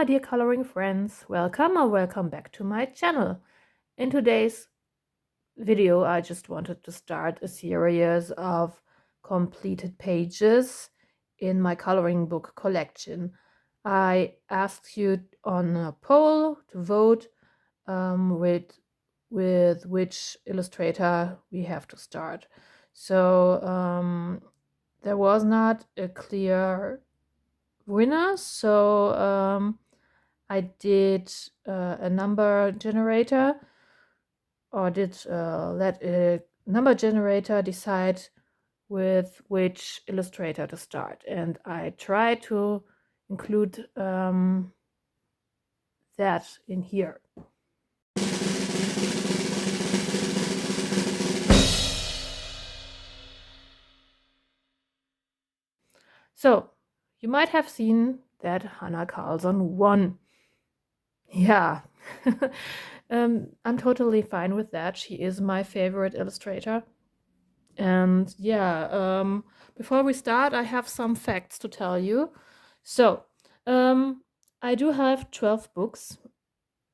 dear coloring friends, welcome or welcome back to my channel. In today's video I just wanted to start a series of completed pages in my coloring book collection. I asked you on a poll to vote with which illustrator we have to start. So there was not a clear winner, so I did a number generator, or did let a number generator decide with which illustrator to start, and I tried to include that in here. So you might have seen that Hanna Karlzon won. Yeah. I'm totally fine with that. She is my favorite illustrator. And yeah, before we start, I have some facts to tell you. So, I do have 12 books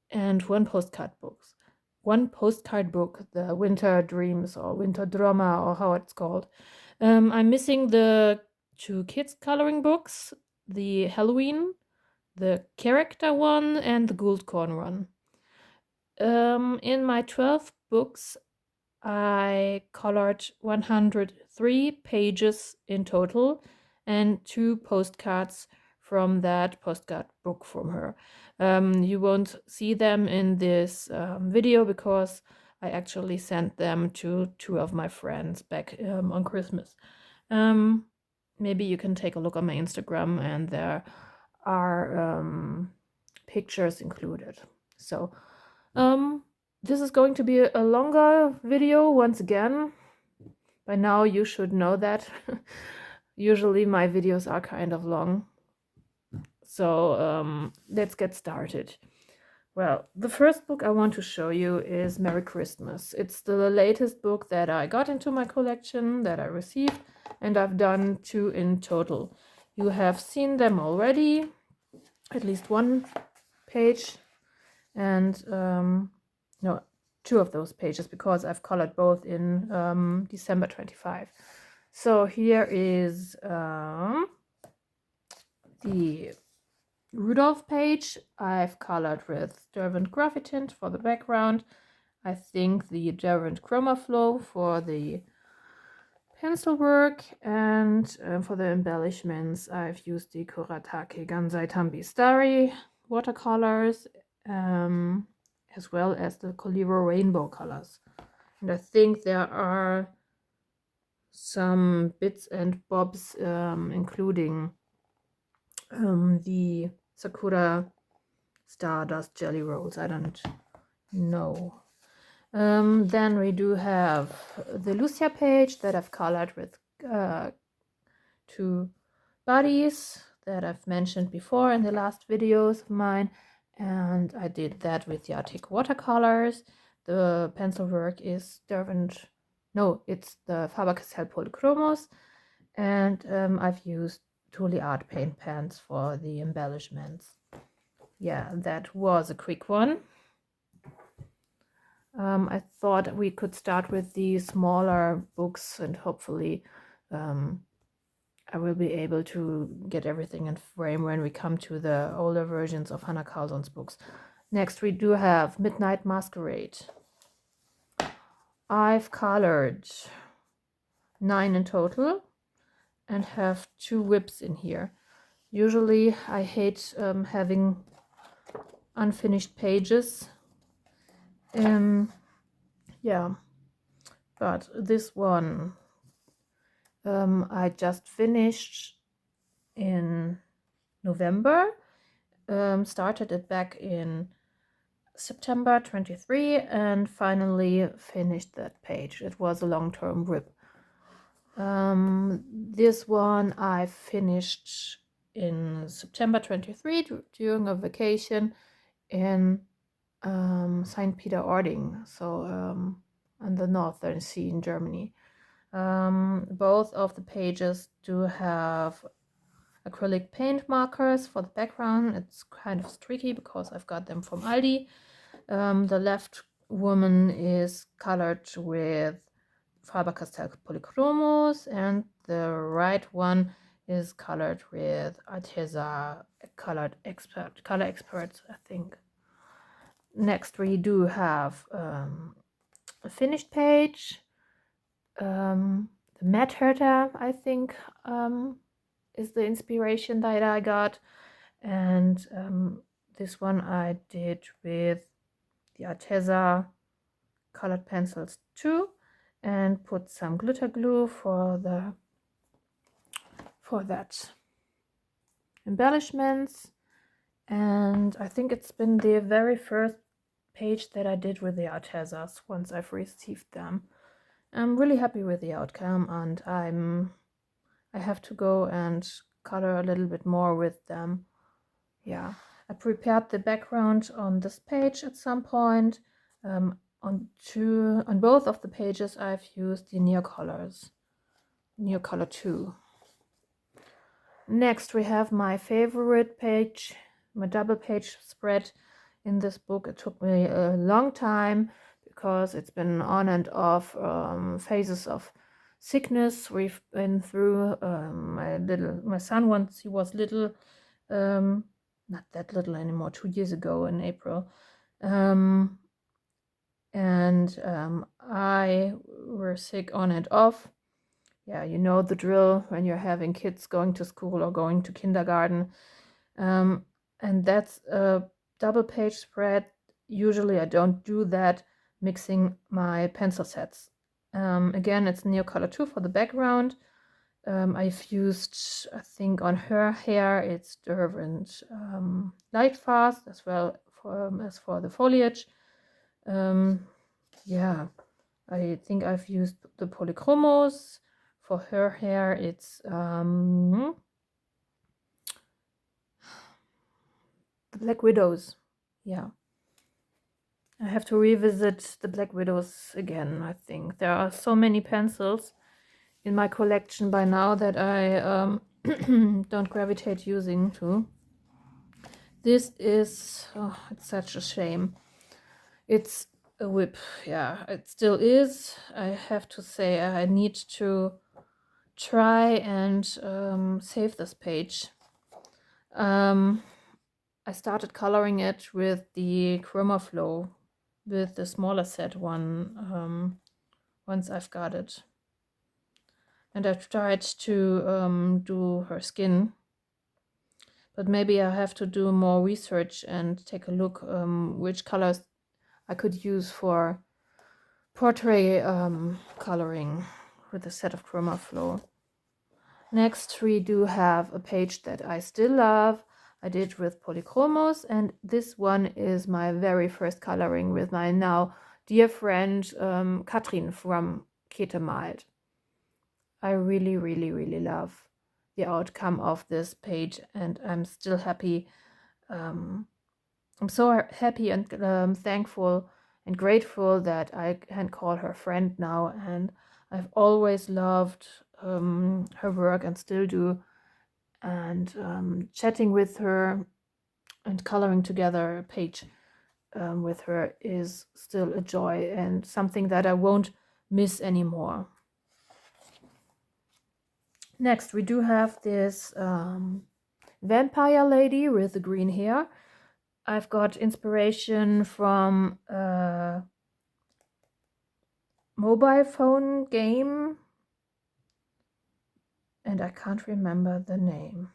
and one postcard book. One postcard book, the Winter Dreams or Winter Drama or how it's called. I'm missing the 2 kids coloring books, the Halloween, the character one, and the Gold Corn one. In my 12 books, I colored 103 pages in total and 2 postcards from that postcard book from her. You won't see them in this video because I actually sent them to 2 of my friends back on Christmas. Maybe you can take a look on my Instagram, and there are pictures included. So this is going to be a longer video once again. By now you should know that. Usually my videos are kind of long. So let's get started. Well, the first book I want to show you is Merry Christmas. It's the latest book that I got into my collection, that I received, and I've done 2 in total. You have seen them already, at least 1 page, and no, 2 of those pages, because I've colored both in December 25. So here is the Rudolph page. I've colored with Derwent Graphitint for the background. I think the Derwent Chroma Flow for the pencil work, and for the embellishments I've used the Kuratake Gansai Tambi Starry watercolors, as well as the Coliro rainbow colors. And I think there are some bits and bobs, including the Sakura Stardust Jelly Rolls. I don't know. Then we do have the Lucia page that I've colored with 2 bodies that I've mentioned before in the last videos of mine, and I did that with the Arctic watercolors. The pencil work is it's the Faber-Castell Polychromos, and I've used Tuli Art paint pens for the embellishments. Yeah, that was a quick one. I thought we could start with the smaller books, and hopefully I will be able to get everything in frame when we come to the older versions of Hanna Karlzon's books. Next we do have Midnight Masquerade. I've colored 9 in total and have 2 whips in here. Usually I hate having unfinished pages. Yeah, but this one I just finished in November, started it back in September 23, and finally finished that page. It was a long-term whip. This one I finished in September 23 during a vacation in St. Peter-Ording, so on the Northern Sea in Germany. Both of the pages do have acrylic paint markers for the background. It's kind of streaky because I've got them from Aldi. The left woman is colored with Faber-Castell Polychromos, and the right one is colored with Arteza color experts, I think. Next, we do have a finished page. The Mad Hatter, I think, is the inspiration that I got, and this one I did with the Arteza colored pencils too, and put some glitter glue for that embellishments. And I think it's been the very first page that I did with the Artezas once I've received them. I'm really happy with the outcome, and I have to go and color a little bit more with them. Yeah, I prepared the background on this page at some point. On both of the pages I've used the Neocolor 2. Next we have my favorite page, my double page spread in this book. It took me a long time because it's been on and off phases of sickness we've been through. My son, once he was little, not that little anymore, 2 years ago in April, I were sick on and off. Yeah, you know the drill when you're having kids going to school or going to kindergarten. And that's a double page spread. Usually I don't do that mixing my pencil sets. Again, it's Neocolor 2 for the background. I've used, I think on her hair, it's Derwent Light Fast as well as for the foliage. Yeah, I think I've used the Polychromos. For her hair, it's the Black Widows. Yeah, I have to revisit the Black Widows again. I think there are so many pencils in my collection by now that I don't gravitate using to. This is, oh, it's such a shame. It's a whip. Yeah, it still is. I have to say I need to try and save this page. I started coloring it with the Chroma Flow, with the smaller set one, once I've got it. And I've tried to do her skin, but maybe I have to do more research and take a look which colors I could use for portrait coloring with a set of Chroma Flow. Next, we do have a page that I still love. I did with Polychromos, and this one is my very first coloring with my now dear friend Katrin from Kete Malt. I really, really, really love the outcome of this page, and I'm still happy. I'm so happy and thankful and grateful that I can call her friend now, and I've always loved her work and still do, and chatting with her and coloring together a page with her is still a joy and something that I won't miss anymore. Next, we do have this vampire lady with the green hair. I've got inspiration from a mobile phone game, and I can't remember the name.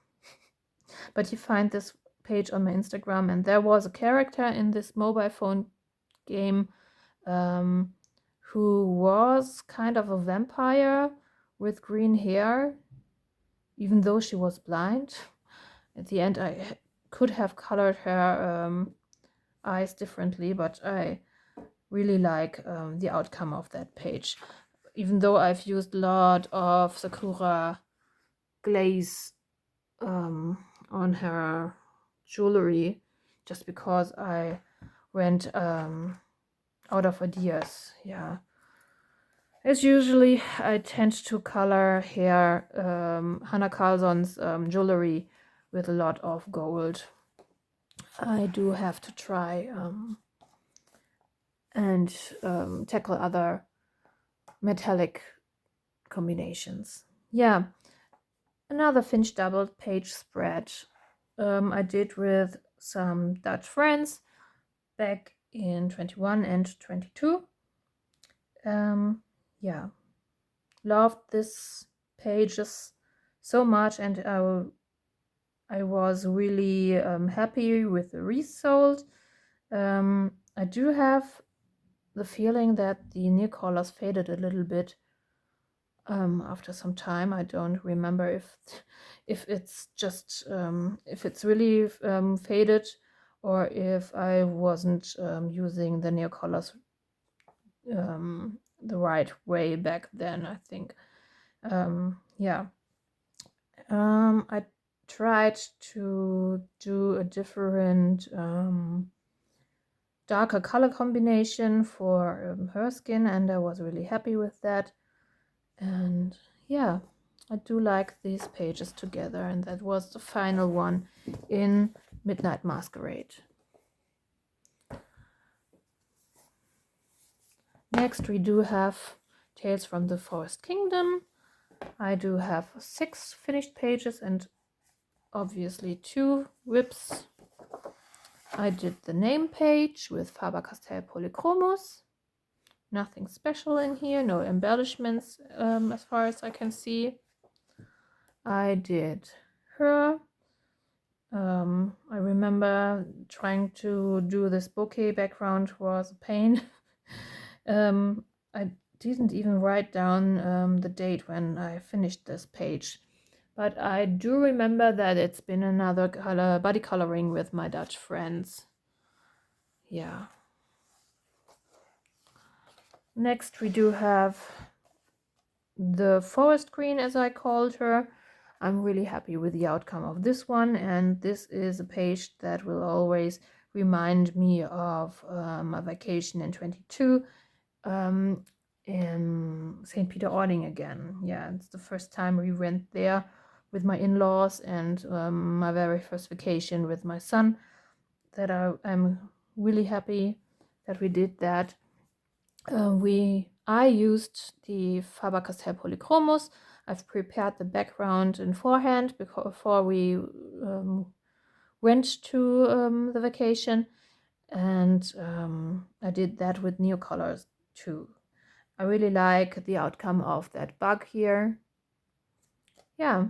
But you find this page on my Instagram, and there was a character in this mobile phone game who was kind of a vampire with green hair, even though she was blind. At the end, I could have colored her eyes differently, but I really like the outcome of that page. Even though I've used a lot of Sakura glaze on her jewelry, just because I went out of ideas. Yeah, As usually, I tend to color here Hanna Karlzon's jewelry with a lot of gold. I do have to try and tackle other metallic combinations. Yeah, another Finch double page spread I did with some Dutch friends back in 21 and 22. Yeah, loved this pages so much, and I was really happy with the result. I do have the feeling that the near colors faded a little bit after some time. I don't remember if it's just if it's really faded, or if I wasn't using the near colors the right way back then, I think. Yeah. I tried to do a different darker color combination for her skin, and I was really happy with that. And yeah, I do like these pages together, and that was the final one in Midnight Masquerade. Next, we do have Tales from the Forest Kingdom. I do have 6 finished pages and obviously 2 whips. I did the name page with Faber-Castell Polychromos. Nothing special in here, no embellishments as far as I can see. I did her. I remember trying to do this bouquet background was a pain. I didn't even write down the date when I finished this page, but I do remember that it's been another body coloring with my Dutch friends. Yeah. Next we do have the forest queen, as I called her. I'm really happy with the outcome of this one, and this is a page that will always remind me of my vacation in 22 in St. Peter-Ording again. Yeah, it's the first time we went there with my in-laws, and my very first vacation with my son, that I'm really happy that we did that. I used the Faber-Castell Polychromos. I've prepared the background in forehand before we went to the vacation, and I did that with Neocolors too. I really like the outcome of that bug here. Yeah,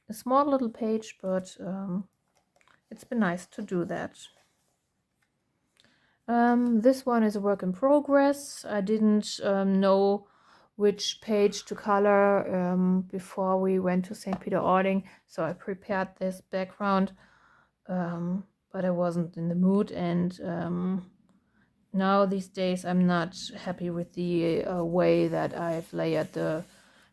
a small little page, but it's been nice to do that. This one is a work in progress. I didn't know which page to color before we went to St. Peter-Ording, so I prepared this background, but I wasn't in the mood, and now these days I'm not happy with the way that I've layered the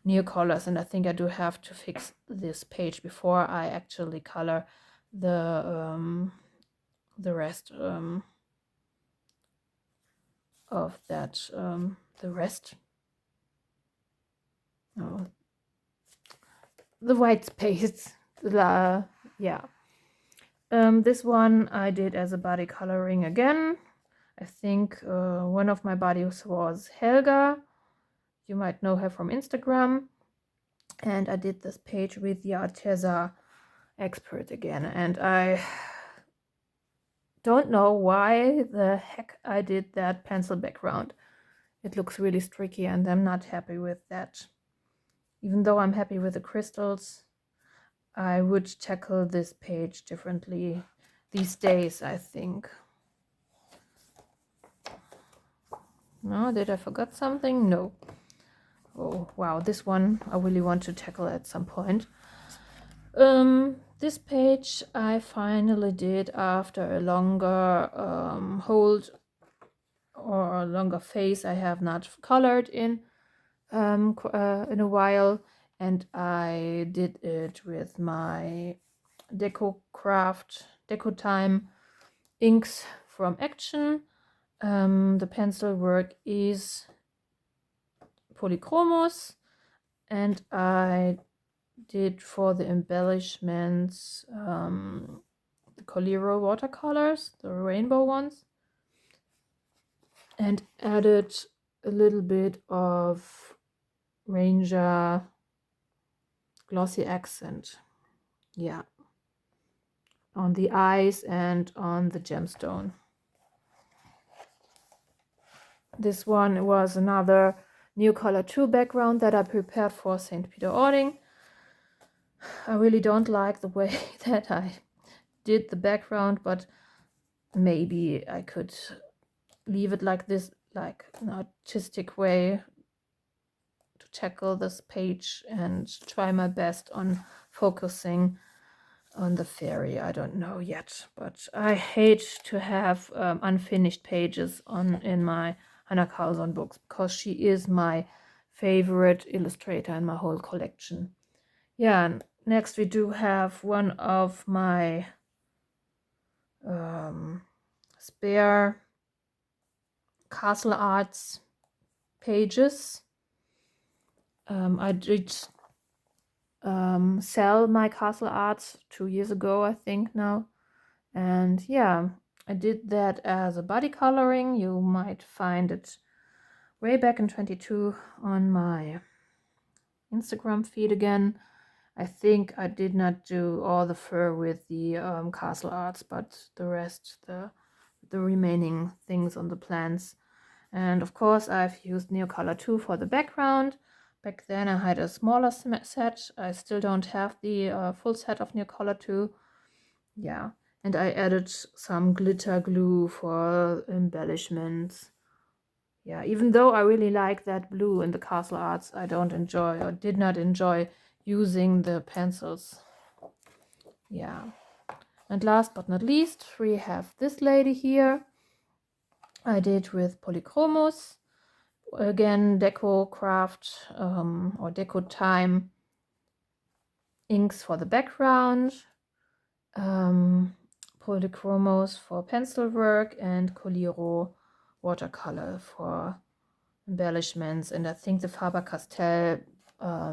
near colors, and I think I do have to fix this page before I actually color the rest of that, the rest, no, the white space, yeah. This one I did as a body coloring again. I think one of my bodies was Helga. You might know her from Instagram. And I did this page with the Arteza expert again. And I don't know why the heck I did that pencil background. It looks really streaky, and I'm not happy with that. Even though I'm happy with the crystals, I would tackle this page differently these days, I think. No, did I forget something? No. Oh, wow, this one I really want to tackle at some point. This page I finally did after a longer hold or a longer phase I have not colored in a while, and I did it with my Deco Time inks from Action. The pencil work is polychromos, and I did for the embellishments the Coliro watercolors, the rainbow ones, and added a little bit of Ranger glossy accent, yeah, on the eyes and on the gemstone. This one was another new color 2 background that I prepared for St. Peter Ording. I really don't like the way that I did the background, but maybe I could leave it like this, like an artistic way to tackle this page and try my best on focusing on the fairy. I don't know yet, but I hate to have unfinished pages in my Hanna Karlzon books, because she is my favorite illustrator in my whole collection. Yeah, and next we do have one of my spare Castle Arts pages. I did sell my Castle Arts 2 years ago, I think now. And yeah, I did that as a body coloring. You might find it way back in 22 on my Instagram feed again. I think I did not do all the fur with the Castle Arts, but the rest, the remaining things on the plants. And of course I've used Neocolor 2 for the background. Back then I had a smaller set. I still don't have the full set of Neocolor 2. Yeah, and I added some glitter glue for embellishments. Yeah, even though I really like that blue in the Castle Arts, I don't enjoy, or did not enjoy, using the pencils. Yeah, and last but not least, we have this lady here. I did with polychromos. Again, Deco Craft or Deco Time inks for the background, polychromos for pencil work, and Coliro watercolor for embellishments, and I think the Faber-Castell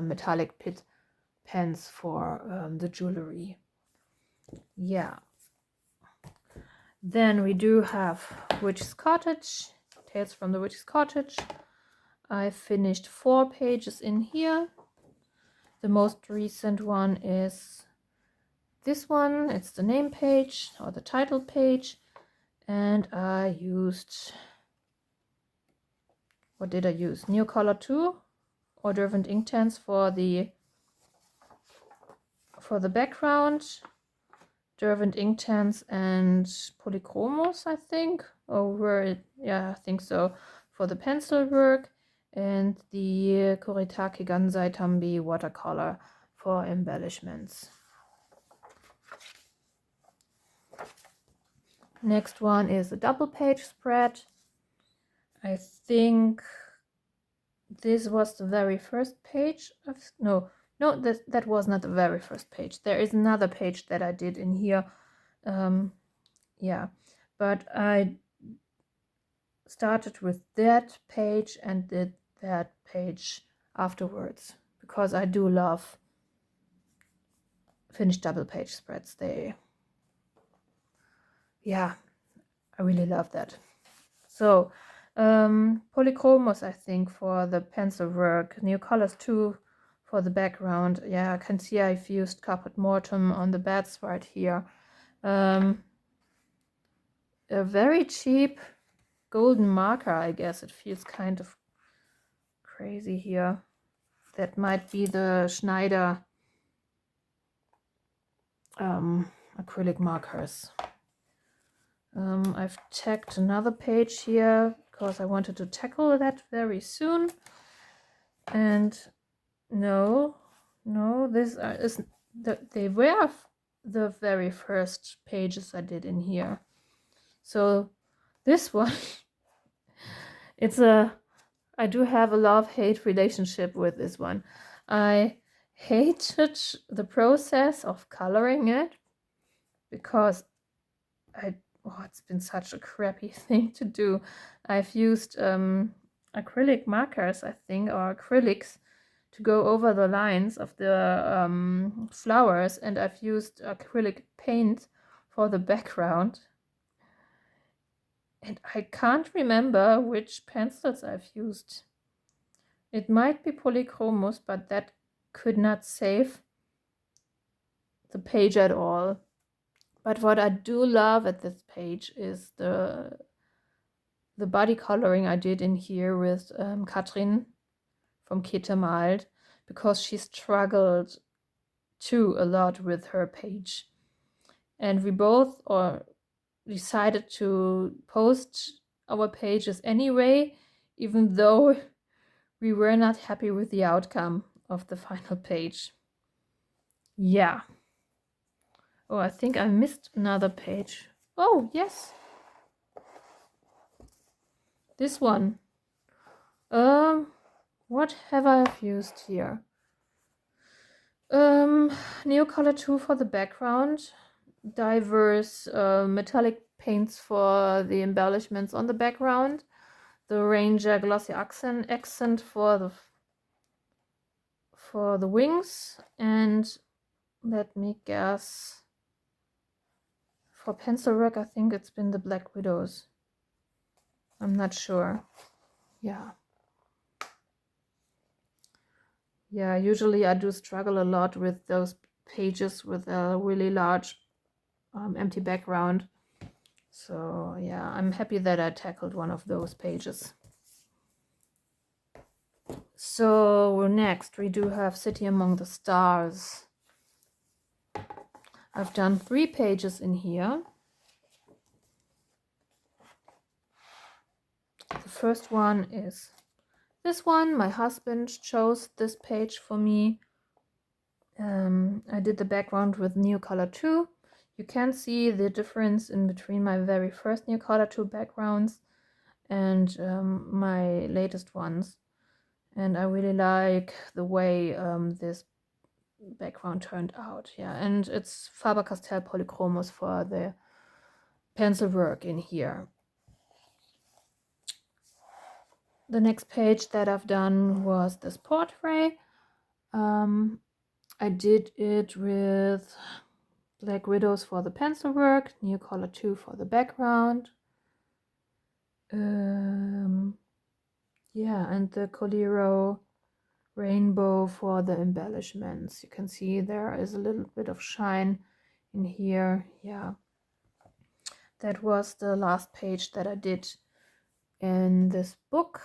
metallic pit pens for the jewelry. Yeah. Then we do have Witch's Cottage, Tales from the Witch's Cottage. I finished 4 pages in here. The most recent one is this one. It's the name page or the title page, and I used, what did I use? Neocolor 2 or Derwent Inktense for the background, Derwent Inktense and polychromos, I think, yeah, I think so, for the pencil work, and the Kuretake Gansai Tambi watercolor for embellishments. Next one is a double page spread. I think this was the very first page of, no, that was not the very first page. There is another page that I did in here. Yeah, but I started with that page and did that page afterwards, because I do love finished double page spreads. Yeah, I really love that. So polychromos, I think, for the pencil work, Neocolors 2 for the background. Yeah, I can see I've used Carpet Mortem on the beds right here. A very cheap golden marker, I guess. It feels kind of crazy here. That might be the Schneider acrylic markers. I've tagged another page here because I wanted to tackle that very soon. And no, they were the very first pages I did in here. So this one, I do have a love-hate relationship with this one. I hated the process of coloring it because it's been such a crappy thing to do. I've used acrylic markers, I think, or acrylics to go over the lines of the flowers, and I've used acrylic paint for the background. And I can't remember which pencils I've used. It might be polychromos, but that could not save the page at all. But what I do love at this page is the body coloring I did in here with Katrin from Kete Malt, because she struggled too a lot with her page. And we both decided to post our pages anyway, even though we were not happy with the outcome of the final page. Yeah. Oh, I think I missed another page. Oh, yes. This one. What have I used here? Neocolor 2 for the background. Diverse metallic paints for the embellishments on the background. The Ranger glossy accent for the wings, and let me guess, for pencil work I think it's been the Black Widows. I'm not sure. Yeah, usually I do struggle a lot with those pages with a really large empty background. So yeah, I'm happy that I tackled one of those pages. So next we do have City Among the Stars. I've done 3 pages in here. The first one is this one. My husband chose this page for me. I did the background with Neocolor 2. You can see the difference in between my very first Neocolor 2 backgrounds and my latest ones. And I really like the way this background turned out. Yeah, and it's Faber-Castell Polychromos for the pencil work in here. The next page that I've done was this portrait. I did it with Black Widows for the pencil work, Neocolor 2 for the background. Yeah, and the Coliro Rainbow for the embellishments. You can see there is a little bit of shine in here. Yeah, that was the last page that I did in this book,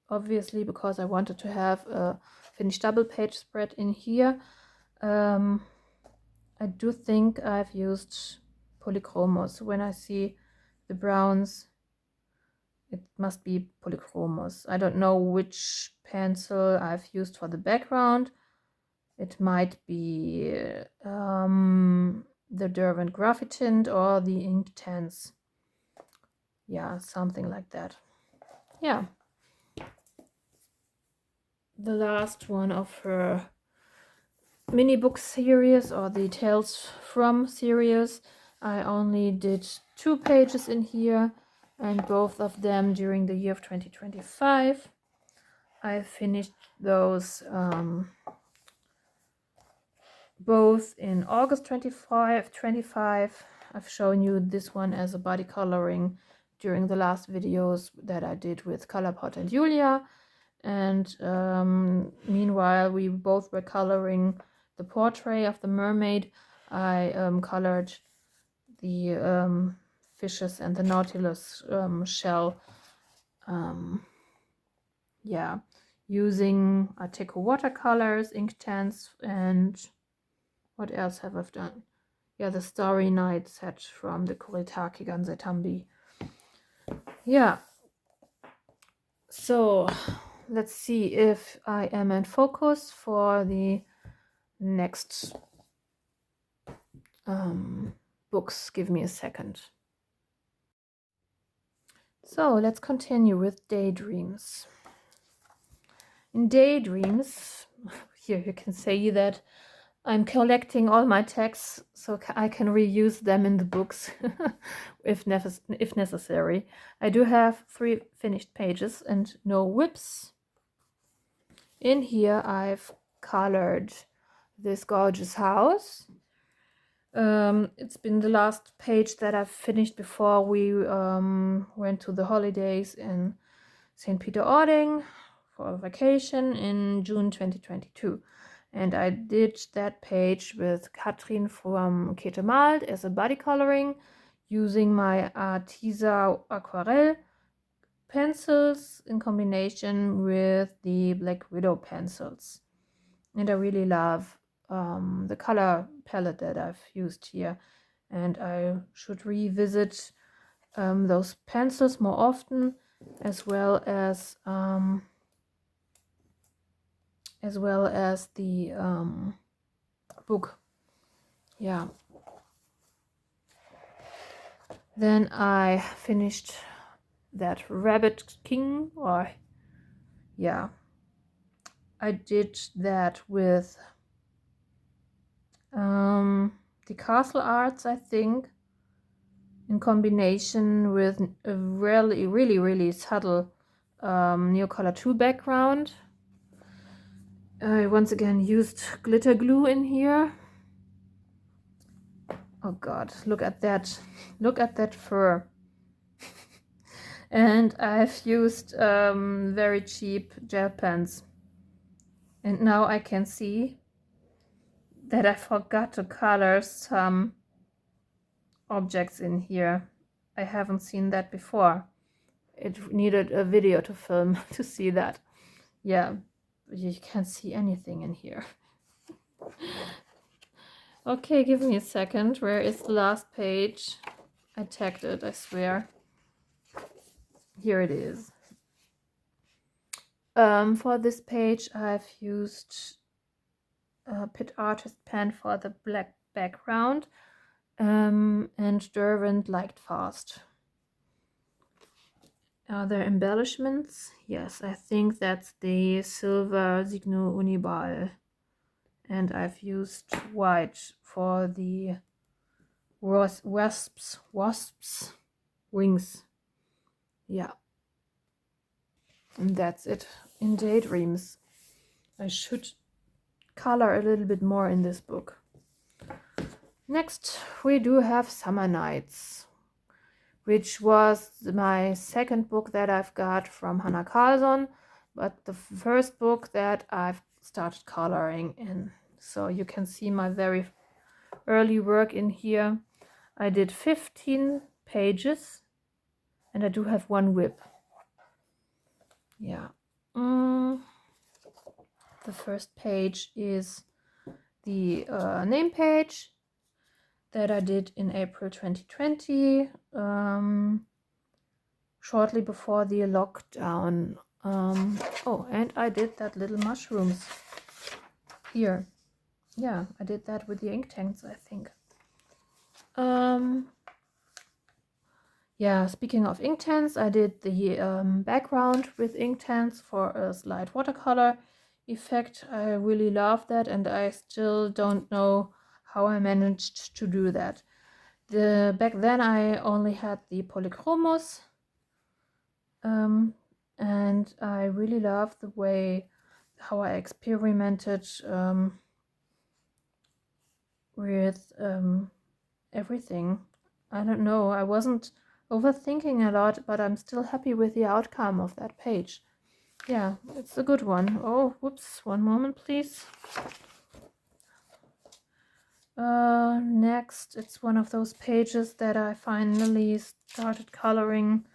obviously because I wanted to have a finished double page spread in here. I do think I've used polychromos. When I see the browns, it must be polychromos. I don't know which pencil I've used for the background. It might be the Derwent Graphitint or the Inktense. Yeah, something like that. Yeah. The last one of her mini book series, or the Tales from series. I only did 2 pages in here, and both of them during the year of 2025. I finished those both in August 25. I've shown you this one as a body coloring during the last videos that I did with Colourpot and Julia. And meanwhile we both were coloring the portrait of the mermaid. I colored the fishes and the Nautilus shell, yeah, using Arteco watercolors, Inktense, and what else have I done? Yeah, the Starry Night set from the Kuretake Ganzetambi. Yeah, so let's see if I am in focus for the next books. Give me a second. So let's continue with Daydreams. In Daydreams, here you can say that I'm collecting all my texts so I can reuse them in the books if necessary. I do have 3 finished pages and no whips. In here I've colored this gorgeous house. It's been the last page that I've finished before we went to the holidays in St. Peter-Ording for a vacation in June 2022. And I did that page with Katrin from Kete Malt as a body coloring using my Artisa Aquarelle pencils in combination with the Black Widow pencils. And I really love the color palette that I've used here. And I should revisit those pencils more often, as well as the book. Yeah. Then I finished that Rabbit King, or yeah, I did that with the Castle Arts, I think, in combination with a really subtle Neocolor 2 background. I once again used glitter glue in here. Oh god, look at that. Look at that fur. And I've used very cheap gel pens. And now I can see that I forgot to color some objects in here. I haven't seen that before. It needed a video to film to see that. Yeah, you can't see anything in here. Okay, give me a second. Where is the last page? I tagged it, I swear. Here it is. For this page, I've used a Pit Artist pen for the black background, and Derwent Light Fast. Are there embellishments? Yes, I think that's the silver Signo Uniball. And I've used white for the wasps wings. Yeah. And that's it in Daydreams. I should color a little bit more in this book. Next, we do have Summer Nights, which was my second book that I've got from Hanna Karlzon, but the first book that I've started coloring in. So you can see my very early work in here. I did 15 pages and I do have 1 whip. Yeah. The first page is the name page that I did in April 2020, shortly before the lockdown. Oh, and I did that little mushrooms here. Yeah, I did that with the ink tanks, I think. Yeah, speaking of ink tanks, I did the background with ink tanks for a slight watercolor effect. I really love that, and I still don't know how I managed to do that. Back then I only had the polychromos, and I really love the way how I experimented with everything. I don't know, I wasn't overthinking a lot, but I'm still happy with the outcome of that page. Yeah, it's a good one. Oh, whoops, one moment please. Next, it's one of those pages that I finally started coloring,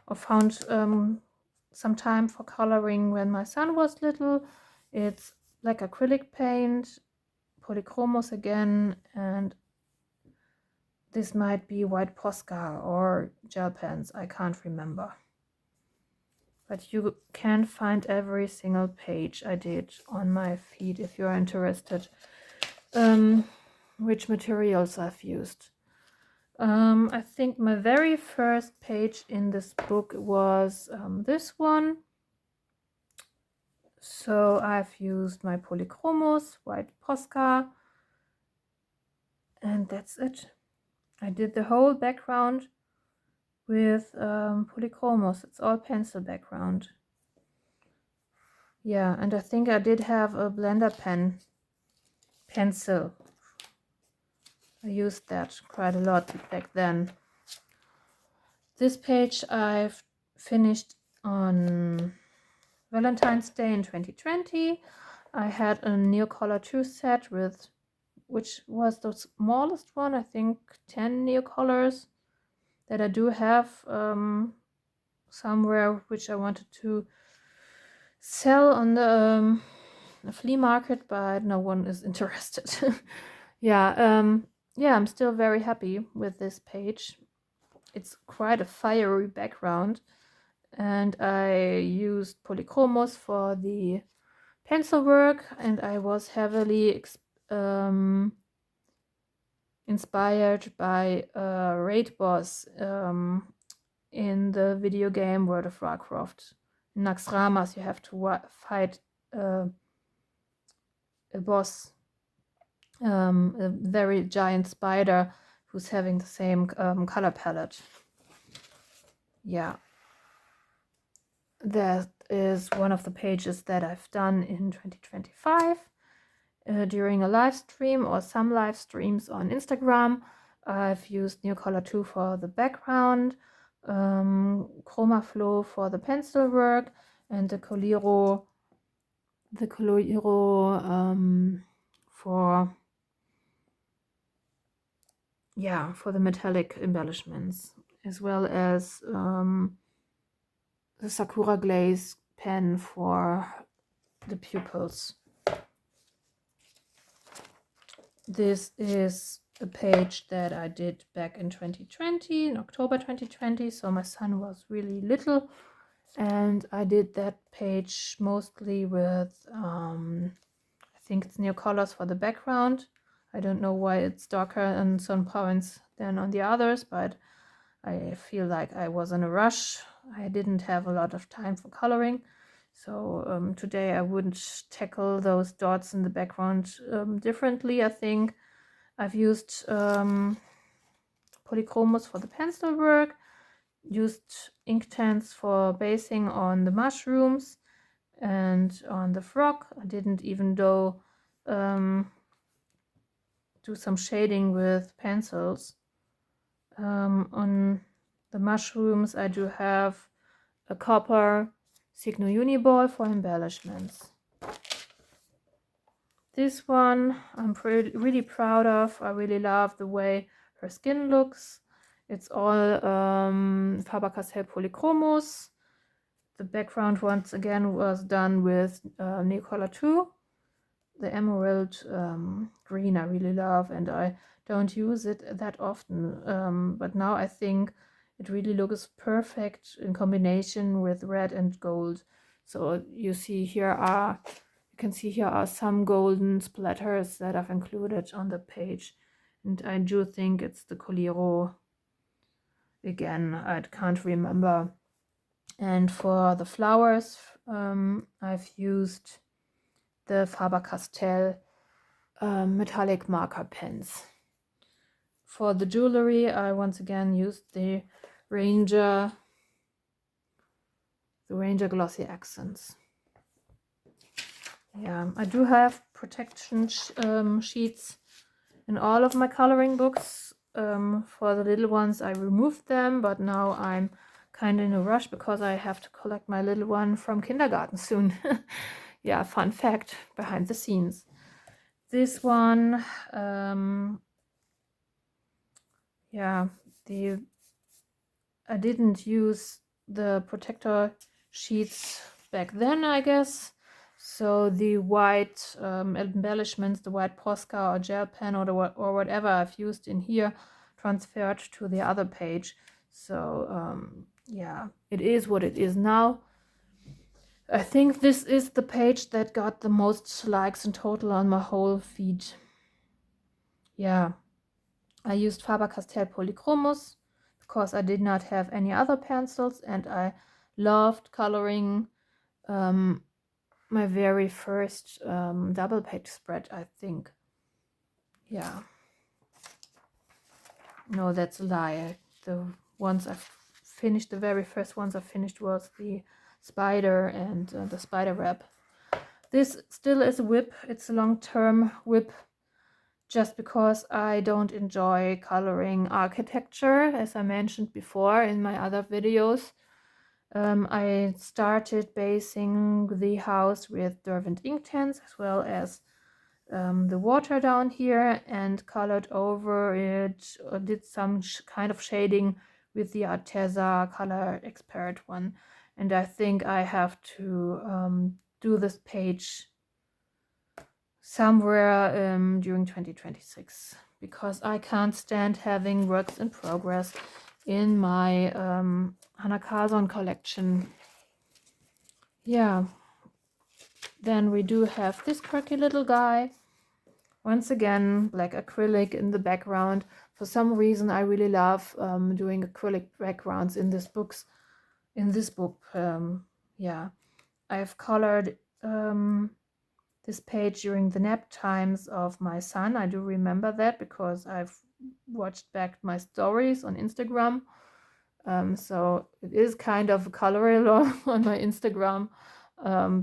or found some time for coloring when my son was little. It's like acrylic paint, polychromos again, and this might be white Posca or gel pens, I can't remember. But you can find every single page I did on my feed if you're interested. Which materials I've used. I think my very first page in this book was this one. So I've used my polychromos, white Posca, And that's it. I did the whole background with polychromos. It's all pencil background. Yeah, and I think I did have a blender pen pencil. I used that quite a lot back then. This page I've finished on Valentine's Day in 2020. I had a Neocolor 2 set with, which was the smallest one, I think 10 Neocolors that I do have somewhere, which I wanted to sell on the flea market, but no one is interested. Yeah, yeah, I'm still very happy with this page. It's quite a fiery background, and I used polychromos for the pencil work, and I was heavily inspired by Raid Boss in the video game World of Warcraft. In Naxxramas, you have to fight a boss, a very giant spider who's having the same color palette. Yeah, that is one of the pages that I've done in 2025 during a live stream or some live streams on Instagram. I've used Neocolor 2 for the background, Chroma Flow for the pencil work, and the Coliro for the metallic embellishments, as well as the Sakura Glaze pen for the pupils. This is a page that I did back in 2020, in October 2020, so my son was really little, and I did that page mostly with I think it's Neocolors for the background. I don't know why it's darker on some points than on the others, but I feel like I was in a rush. I didn't have a lot of time for coloring, so today I wouldn't tackle those dots in the background differently. I think I've used polychromos for the pencil work, used Inktense for basing on the mushrooms and on the frog. I didn't even do some shading with pencils. On the mushrooms I do have a copper Signo Uniball for embellishments. This one I'm really proud of. I really love the way her skin looks. It's all Faber-Castell Polychromos. The background once again was done with Neocolor 2. The emerald green I really love, and I don't use it that often, but now I think it really looks perfect in combination with red and gold. So you can see here are some golden splatters that I've included on the page, and I do think it's the Coliro again. I can't remember. And for the flowers, I've used the Faber-Castell metallic marker pens. For the jewelry, I once again used the Ranger Glossy Accents. Yeah, I do have protection sheets in all of my coloring books. For the little ones, I removed them, but now I'm kind of in a rush because I have to collect my little one from kindergarten soon. Yeah, fun fact behind the scenes. This one, yeah, I didn't use the protector sheets back then, I guess. So the white embellishments, the white Posca or gel pen or whatever I've used in here transferred to the other page. So yeah, it is what it is now. I think this is the page that got the most likes in total on my whole feed. Yeah, I used Faber-Castell Polychromos because I did not have any other pencils, and I loved coloring my very first double page spread, I think. Yeah. No, that's a lie. The ones I've finished, the very first ones I finished was the spider and the spider web. This still is a whip. It's a long-term whip just because I don't enjoy coloring architecture, as I mentioned before in my other videos. I started basing the house with Derwent Inktense as well as the water down here, and colored over it, did some kind of shading with the Arteza Color Expert one. And I think I have to do this page somewhere during 2026, because I can't stand having works in progress in my Hanna Karlzon collection. Yeah, then we do have this quirky little guy. Once again, black acrylic in the background. For some reason, I really love doing acrylic backgrounds in this book. Yeah, I've colored this page during the nap times of my son. I do remember that because I've watched back my stories on Instagram. So it is kind of a color along on my Instagram.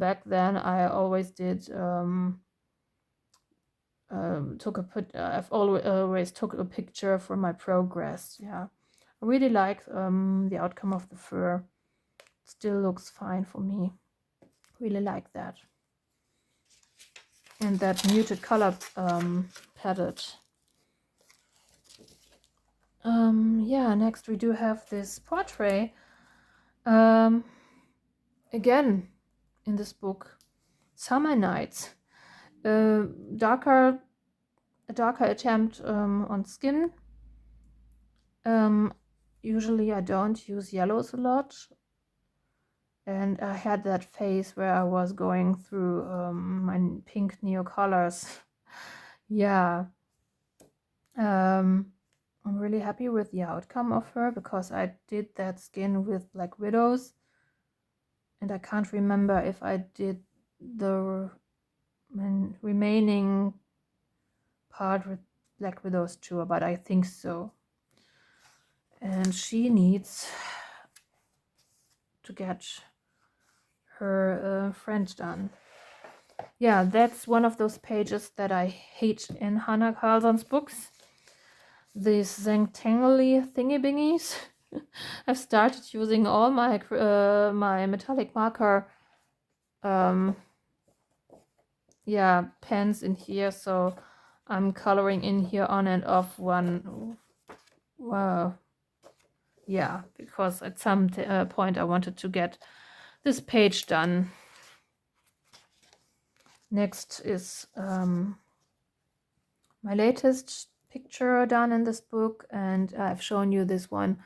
Back then, I always did. I've always took a picture for my progress. Yeah, I really like the outcome of the fur. Still looks fine for me. Really like that. And that muted color palette. Yeah, next we do have this portrait. Again, in this book, Summer Nights. A darker attempt on skin. Usually I don't use yellows a lot, and I had that phase where I was going through my pink neo colors. Yeah, I'm really happy with the outcome of her because I did that skin with Black Widows, and I can't remember if I did the remaining part with Black Widows too, but I think so. And she needs to get her French done. Yeah, that's one of those pages that I hate in Hanna Karlzon's books. These rectangular thingy-bingies. I've started using all my my metallic marker pens in here, so I'm coloring in here on and off one. Wow. Yeah, because at some point I wanted to get this page done. Next is my latest picture done in this book, and I've shown you this one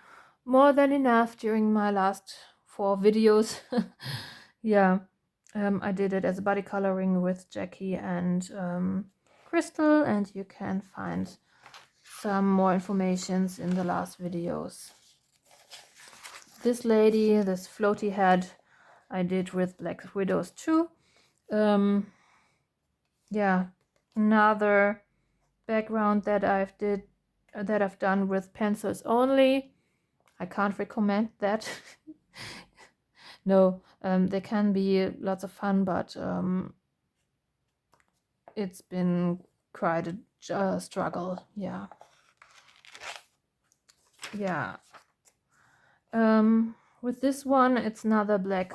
more than enough during my last 4 videos. Yeah, I did it as a body coloring with Jackie and Crystal, and you can find some more informations in the last videos. This lady, this floaty head, I did with Black Widows too. Yeah, another background that I've done with pencils only. I can't recommend that. No, they can be lots of fun, but it's been quite a struggle. Yeah. With this one, it's another black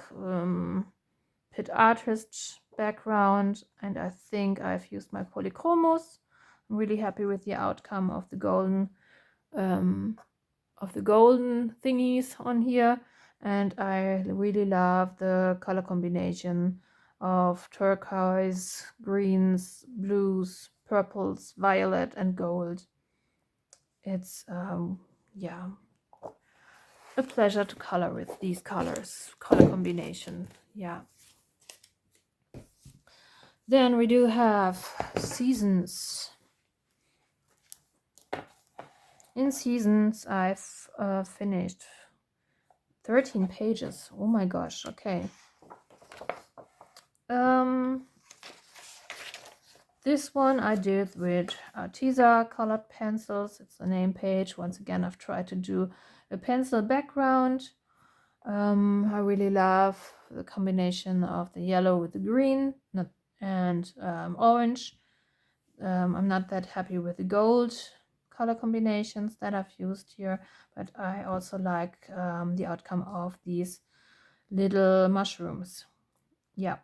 pit artist background, and I think I've used my polychromos. I'm really happy with the outcome of the golden thingies on here, and I really love the color combination of turquoise, greens, blues, purples, violet, and gold. It's yeah, a pleasure to color with these color combination. Yeah. Then we do have seasons. In seasons, I've finished 13 pages. Oh my gosh, okay. This one I did with Arteza colored pencils. It's the name page. Once again, I've tried to do a pencil background. I really love the combination of the yellow with the green and orange. I'm not that happy with the gold color combinations that I've used here, but I also like the outcome of these little mushrooms. Yeah.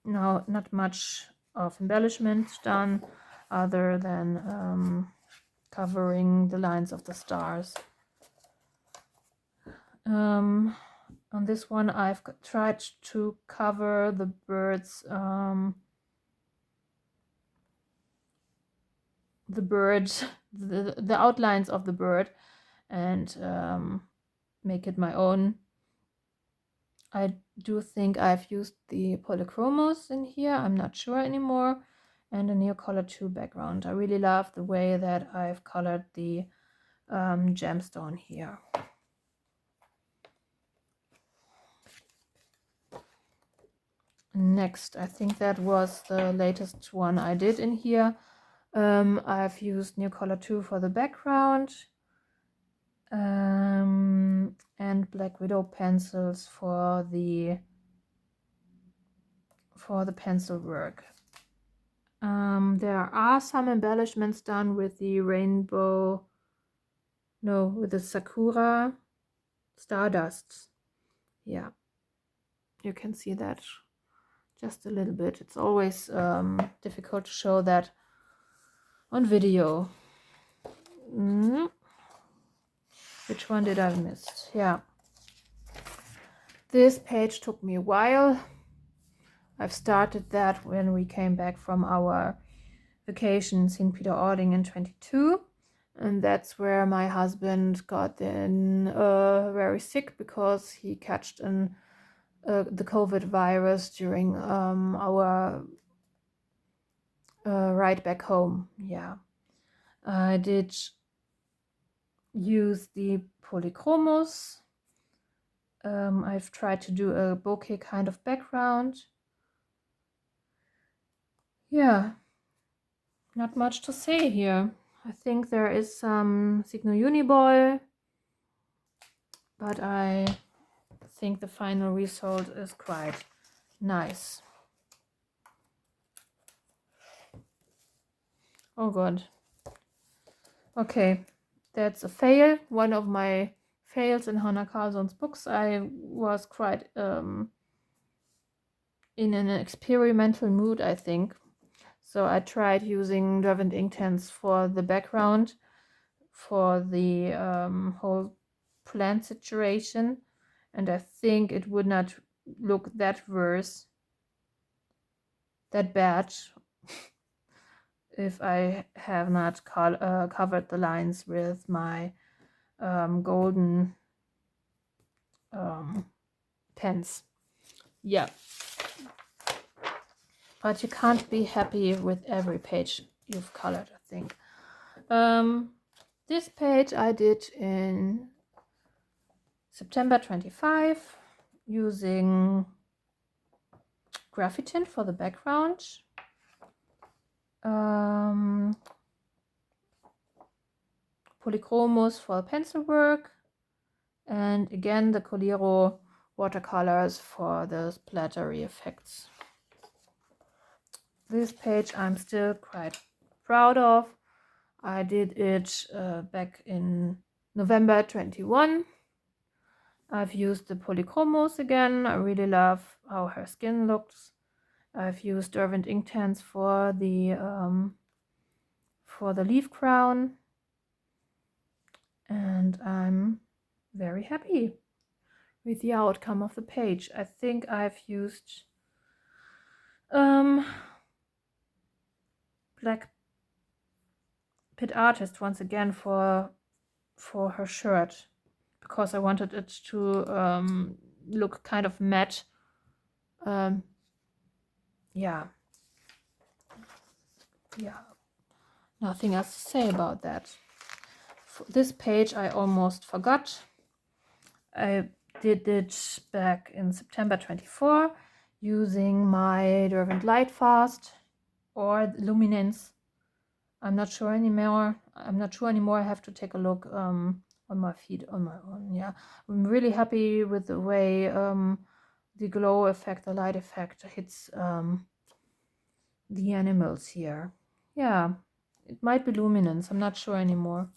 Now, not much of embellishment done other than covering the lines of the stars. On this one, I've tried to cover the birds, the outlines of the bird, and make it my own. I do think I've used the polychromos in here. I'm not sure anymore. And a Neocolor 2 background. I really love the way that I've colored the gemstone here. Next, I think that was the latest one I did in here. I've used Neocolor 2 for the background and Black Widow pencils for the pencil work. There are some embellishments done with the with the Sakura Stardust. Yeah, you can see that just a little bit. It's always difficult to show that on video. Which one did I miss? Yeah. This page took me a while. I've started that when we came back from our vacation in St. Peter-Ording in 22. And that's where my husband got very sick because he catched the COVID virus during our ride back home. Yeah, I did use the polychromos. I've tried to do a bokeh kind of background. Yeah, not much to say here. I think there is some Signo Uniball, but I think the final result is quite nice. Oh god. Okay, that's a fail. One of my fails in Hanna Karlzon's books. I was quite in an experimental mood, I think. So I tried using Derwent Inktense for the background for the whole plant situation, and I think it would not look that bad if I have not covered the lines with my golden pens. Yeah, but you can't be happy with every page you've colored, I think. This page I did in September 25 using Graphitin for the background, Polychromos for pencil work, and again the Coliro watercolors for the splattery effects. This page I'm still quite proud of. I did it back in November 21. I've used the polychromos again. I really love how her skin looks. I've used Derwent Inktense for the leaf crown, and I'm very happy with the outcome of the page. I think I've used Black Pit Artist once again for her shirt, because I wanted it to look kind of matte. Yeah, nothing else to say about that. For this page I almost forgot. I did it back in September 24 using my Derwent Lightfast or luminance. I'm not sure anymore. I have to take a look on my feed on my own. Yeah, I'm really happy with the way the glow effect, the light effect hits the animals here. Yeah, it might be luminance. I'm not sure anymore.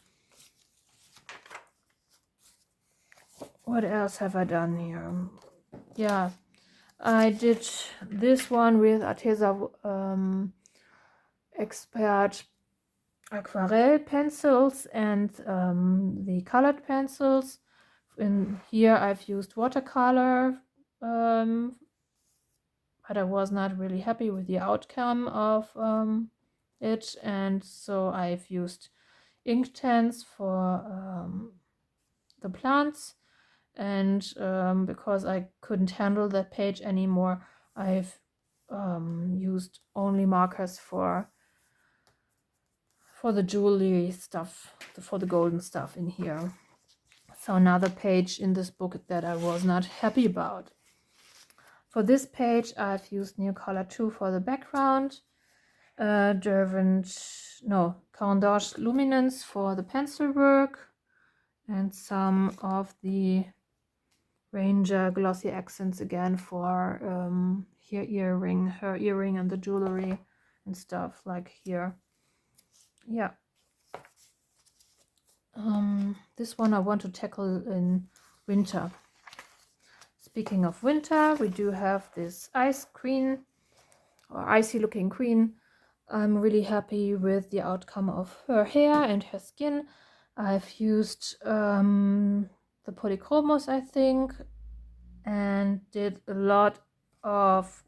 What else have I done here? Yeah, I did this one with Arteza Expert aquarelle pencils and the colored pencils. In here I've used watercolor, but I was not really happy with the outcome of it, and so I've used Inktense for the plants, and because I couldn't handle that page anymore, I've used only markers for the jewelry stuff, for the golden stuff in here. So another page in this book that I was not happy about. For this page I've used Neocolor 2 for the background, Karlzon Luminance for the pencil work, and some of the Ranger glossy accents again for her earring and the jewelry and stuff like here. Yeah. This one I want to tackle in winter. Speaking of winter, we do have this ice queen, or icy looking queen. I'm really happy with the outcome of her hair and her skin. I've used the polychromos, I think, and did a lot of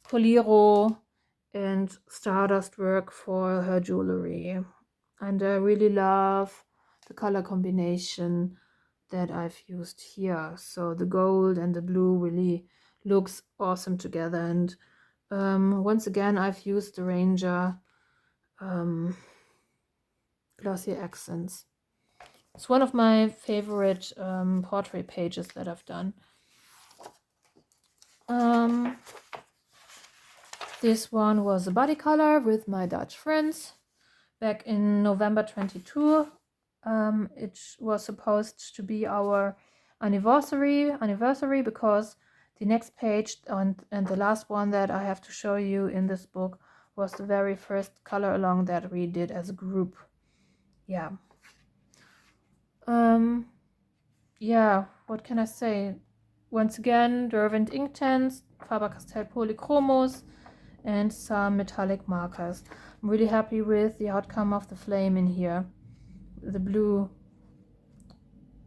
Poliro and Stardust work for her jewelry. And I really love the color combination that I've used here. So the gold and the blue really looks awesome together. And once again, I've used the Ranger glossy accents. It's one of my favorite portrait pages that I've done. This one was a body color with my Dutch friends back in November 22. It was supposed to be our anniversary because the next page and the last one that I have to show you in this book was the very first color along that we did as a group. Yeah. Yeah, what can I say? Once again, Derwent Inktense, Faber-Castell Polychromos, and some metallic markers. I'm really happy with the outcome of the flame in here. The blue.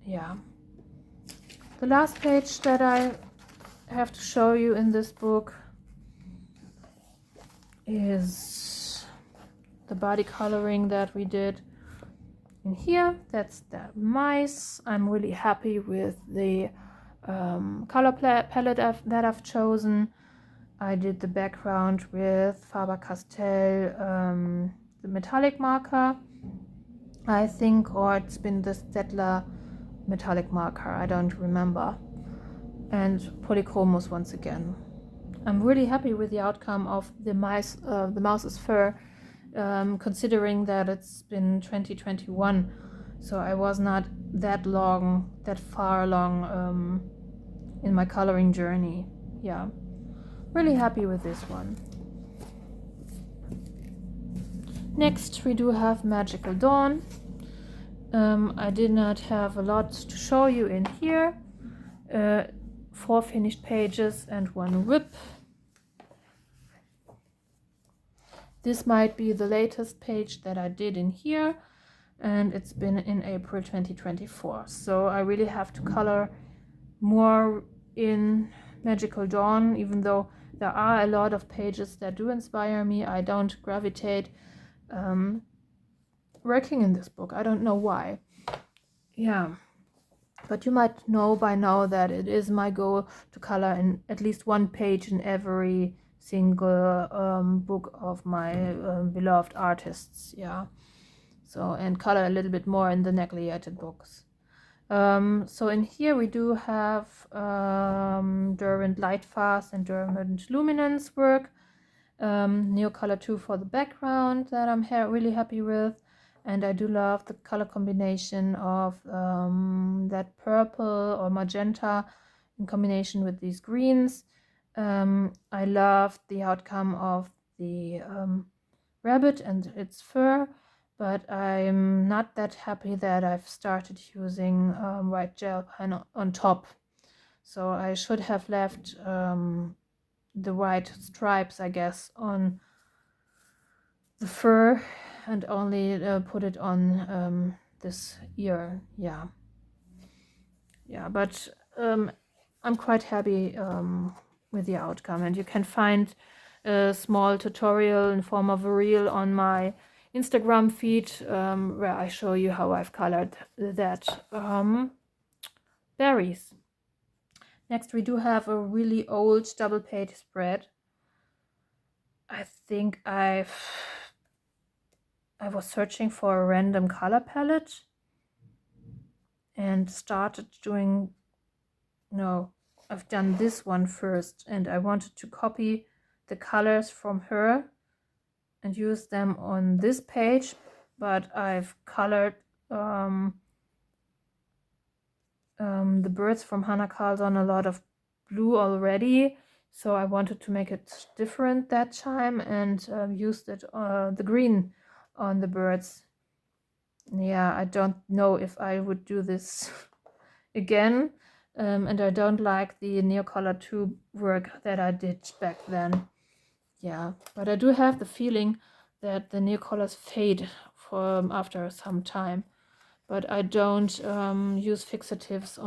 Yeah. The last page that I have to show you in this book is the body coloring that we did in here. That's the mice. I'm really happy with the color palette that I've chosen. I did the background with Faber-Castell, the metallic marker, I think, or it's been the Stettler metallic marker, I don't remember, and Polychromos once again. I'm really happy with the outcome of the mouse's fur, considering that it's been 2021, so I was not that far along in my coloring journey. Yeah, really happy with this one. Next we do have Magical Dawn. I did not have a lot to show you in here. 4 finished pages and 1 whip. This might be the latest page that I did in here, and it's been in April 2024. So I really have to color more in Magical Dawn, even though there are a lot of pages that do inspire me. I don't gravitate working in this book. I don't know why. Yeah, but you might know by now that it is my goal to color in at least 1 page in every single book of my beloved artists. Yeah, so, and color a little bit more in the neglected books. So in here we do have Derwent Lightfast and Derwent Luminance work. Neocolor 2 for the background that I'm really happy with. And I do love the color combination of that purple or magenta in combination with these greens. I love the outcome of the rabbit and its fur, but I'm not that happy that I've started using white gel pen on top. So I should have left the white stripes, I guess, on the fur and only put it on this ear. Yeah, but I'm quite happy with the outcome, and you can find a small tutorial in form of a reel on my Instagram feed where I show you how I've colored that berries. Next, we do have a really old double page spread. I think I was searching for a random color palette and started doing, no, I've done this one first, and I wanted to copy the colors from her and use them on this page, but I've colored the birds from Hanna Karlzon a lot of blue already, so I wanted to make it different that time and used it the green on the birds. Yeah, I don't know if I would do this again, and I don't like the Neocolor 2 work that I did back then. Yeah, but I do have the feeling that the Neocolors fade after some time. But I don't use fixatives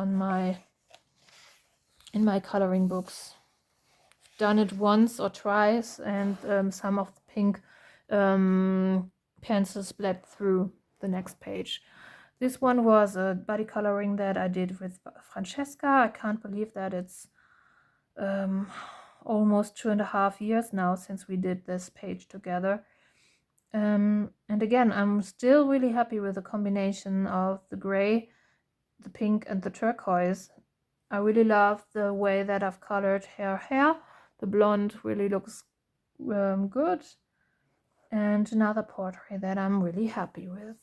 in my coloring books. I've done it once or twice, and some of the pink pencils bled through the next page. This one was a body coloring that I did with Francesca. I can't believe that it's almost 2.5 years now since we did this page together. And again, I'm still really happy with the combination of the gray, the pink, and the turquoise. I really love the way that I've colored her hair. The blonde really looks good. And another portrait that I'm really happy with.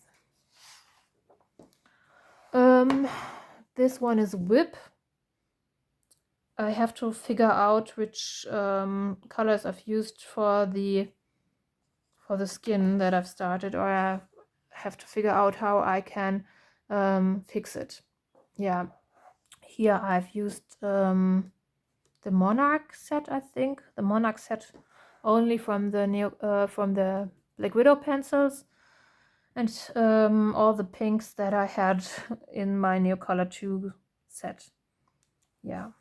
This one is Whip. I have to figure out which colors I've used for the skin that I've started, or I have to figure out how I can fix it. Yeah, here I've used the Monarch set. I think the Monarch set only from the Black Widow pencils, and all the pinks that I had in my Neocolor 2 set. Yeah.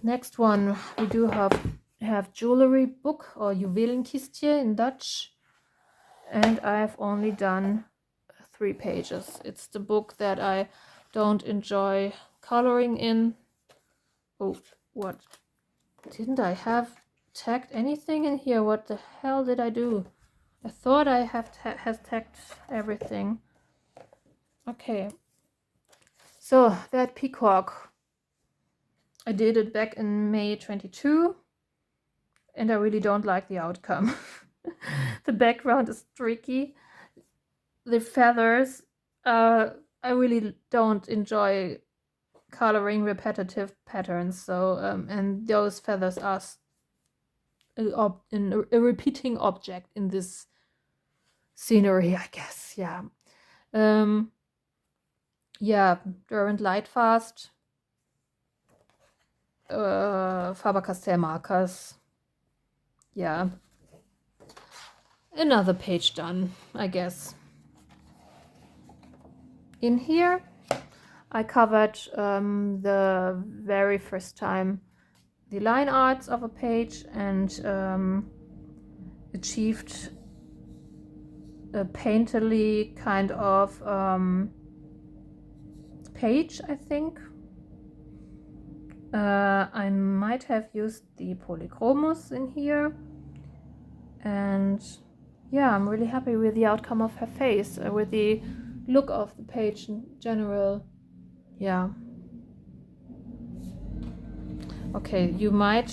Next one, we do have jewelry book, or Juwelenkistje in Dutch, and I've only done 3 pages. It's the book that I don't enjoy coloring in. Oh, what? Didn't I have tagged anything in here? What the hell did I do? I thought I has tagged everything. Okay. So that peacock, I did it back in May 22, and I really don't like the outcome. The background is tricky. The feathers, I really don't enjoy coloring repetitive patterns. So, and those feathers are a repeating object in this scenery, I guess. Yeah. Yeah, Durant Lightfast, Faber-Castell markers. Yeah. Another page done, I guess. In here, I covered the very first time the line arts of a page and achieved a painterly kind of page, I think. I might have used the polychromos in here, and yeah, I'm really happy with the outcome of her face, with the look of the page in general. Yeah. Okay, you might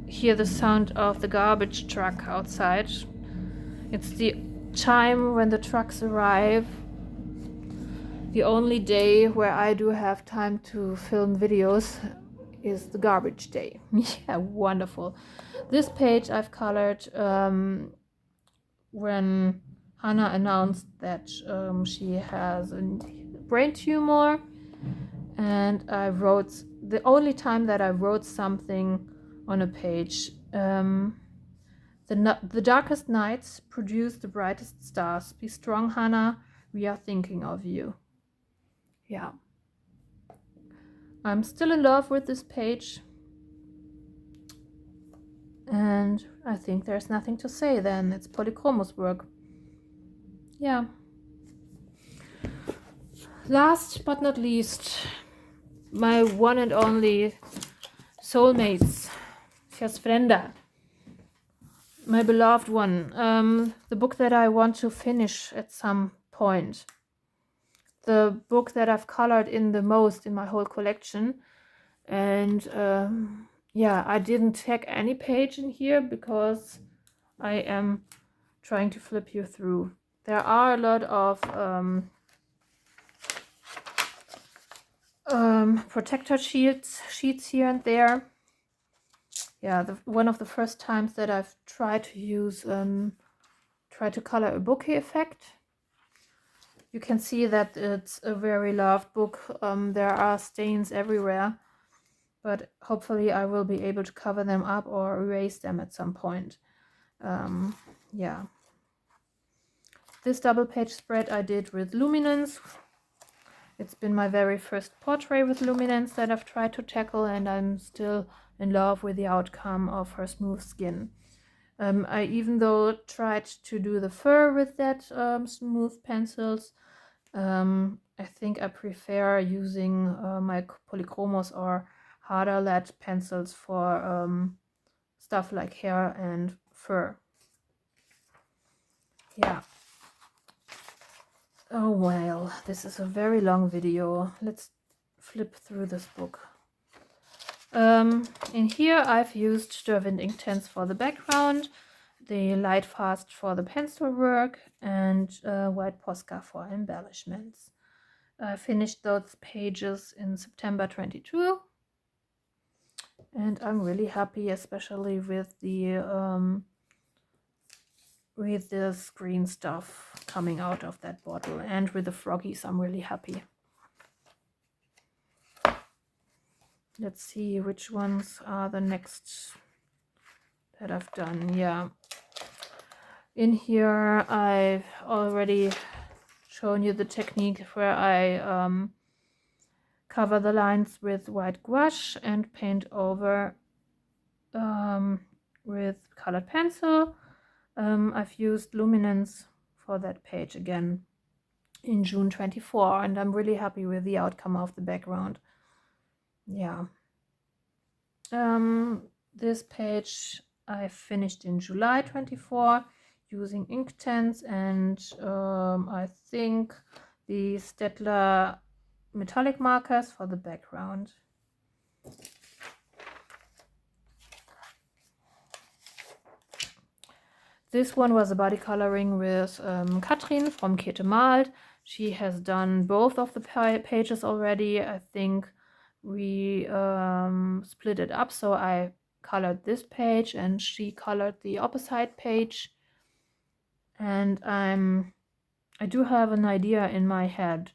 hear the sound of the garbage truck outside. It's the time when the trucks arrive. The only day where I do have time to film videos is the garbage day. Yeah, wonderful. This page I've colored when Hanna announced that she has a brain tumor, and I wrote the only time that I wrote something on a page. The darkest nights produce the brightest stars. Be strong, Hanna. We are thinking of you. Yeah. I'm still in love with this page. And I think there's nothing to say then. It's Polychromos work. Yeah. Last but not least, my one and only soulmates, Frenda, my beloved one. The book that I want to finish at some point. The book that I've colored in the most in my whole collection. And yeah, I didn't tag any page in here because I am trying to flip you through. There are a lot of protector sheets here and there. Yeah, one of the first times that I've tried to use try to color a bokeh effect. You can see that it's a very loved book. There are stains everywhere, but hopefully I will be able to cover them up or erase them at some point. Yeah, this double page spread I did with luminance. It's been my very first portrait with luminance that I've tried to tackle, and I'm still in love with the outcome of her smooth skin. I even though tried to do the fur with that smooth pencils, I think I prefer using my Polychromos or harder lead pencils for stuff like hair and fur. Yeah. Oh well, this is a very long video. Let's flip through this book. In here I've used Derwent Inktense for the background, the Light Fast for the pencil work, and White Posca for embellishments. I finished those pages in September 22, and I'm really happy, especially with this green stuff coming out of that bottle, and with the froggies I'm really happy. Let's see which ones are the next that I've done. Yeah, in here I've already shown you the technique where I cover the lines with white gouache and paint over with colored pencil. I've used luminance for that page again in June 24, and I'm really happy with the outcome of the background. Yeah. This page I finished in July 24 using Inktense and I think the Staedtler metallic markers for the background. This one was a body coloring with Katrin from Käthe Malt. She has done both of the pages already. I think we split it up, so I colored this page and she colored the opposite page. And I do have an idea in my head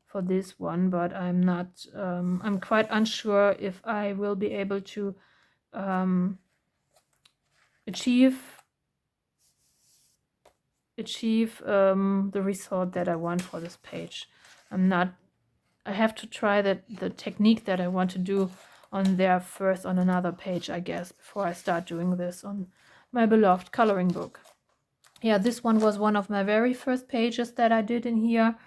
for this one, but I'm not I'm quite unsure if I will be able to achieve the result that I want for this page. I have to try the technique that I want to do on there first on another page, I guess, before I start doing this on my beloved coloring book. Yeah, this one was one of my very first pages that I did in here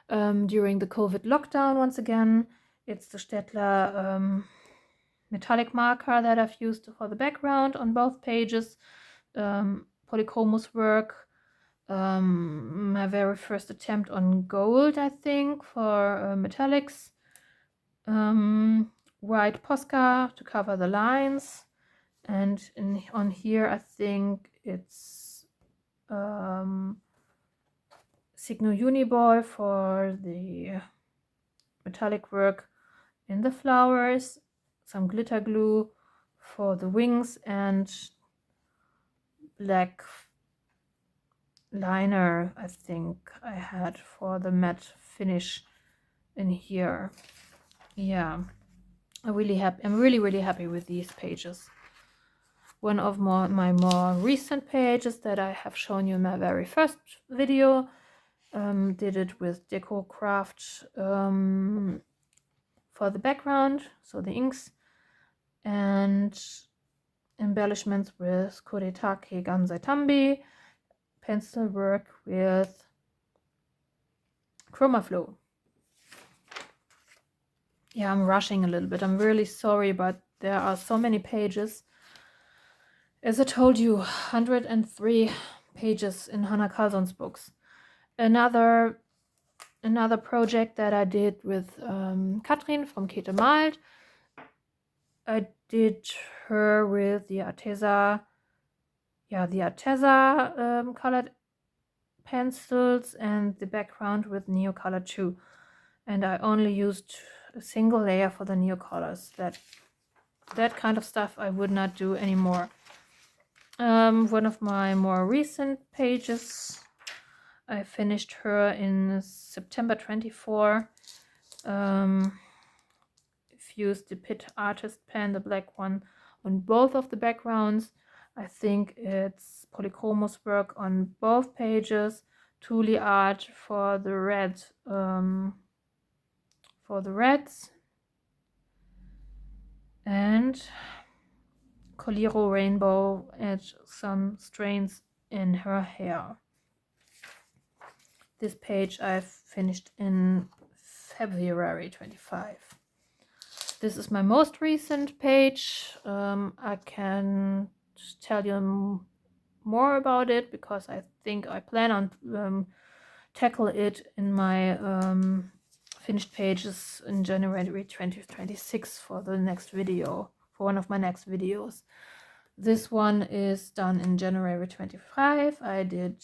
during the COVID lockdown once again. It's the Staedtler metallic marker that I've used for the background on both pages. Polychromos work. My very first attempt on gold, I think, for metallics. white Posca to cover the lines, and on here I think it's Signo Uniball for the metallic work in the flowers, some glitter glue for the wings, and black liner I think I had for the matte finish in here. Yeah, I'm really happy with these pages. One of my more recent pages that I have shown you in my very first video, did it with Deco Craft for the background, so the inks, and embellishments with Kuretake Gansai Tambi, pencil work with Chromaflow. Yeah, I'm rushing a little bit. I'm really sorry, but there are so many pages. As I told you, 103 pages in Hanna Karlzon's books. Another project that I did with Katrin from Kete Malt. I did her with the Arteza, colored pencils and the background with Neo Color 2. And I only used a single layer for the Neo Colors. That kind of stuff I would not do anymore. One of my more recent pages, I finished her in September 24. Used the Pit Artist pen, the black one, on both of the backgrounds. I think it's Polychromos work on both pages, Thule art for the red, for the reds, and Coliro rainbow and some strains in her hair. This page I've finished in February 25. This is my most recent page. I can tell you more about it because I think I plan on tackle it in my finished pages in January 2026 for the next video, for one of my next videos. This one is done in January 25. I did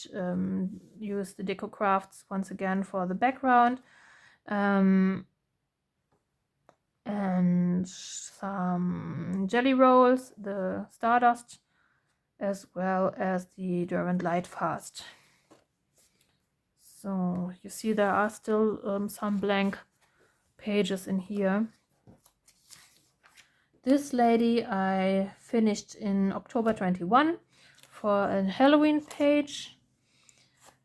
use the Deco Crafts once again for the background. And some jelly rolls, the Stardust, as well as the Durand Lightfast. So you see there are still some blank pages in here. This lady I finished in October 21 for a Halloween page.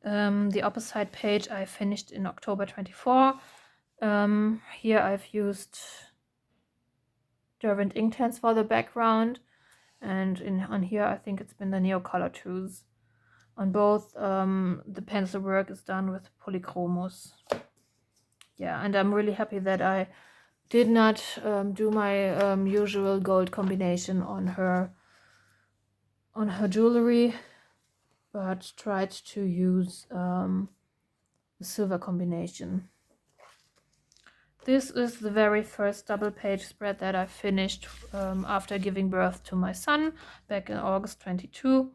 The opposite page I finished in October 24. Here I've used Derwent Inktense for the background, and on here I think it's been the Neo Color 2s. On both, the pencil work is done with Polychromos. Yeah, and I'm really happy that I did not do my usual gold combination on her jewelry, but tried to use the silver combination. This is the very first double page spread that I finished after giving birth to my son back in August 22.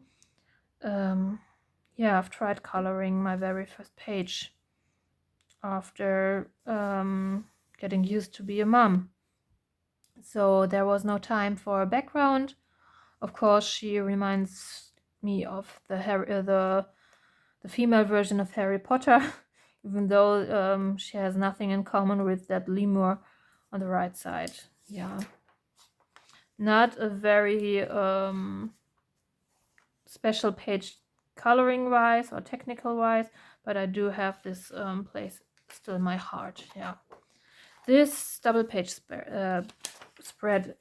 Yeah, I've tried coloring my very first page after getting used to be a mom. So there was no time for a background. Of course, she reminds me of the female version of Harry Potter. Even though she has nothing in common with that lemur on the right side. Yeah. Not a very special page coloring wise or technical wise, but I do have this place still in my heart. Yeah. This double page spread.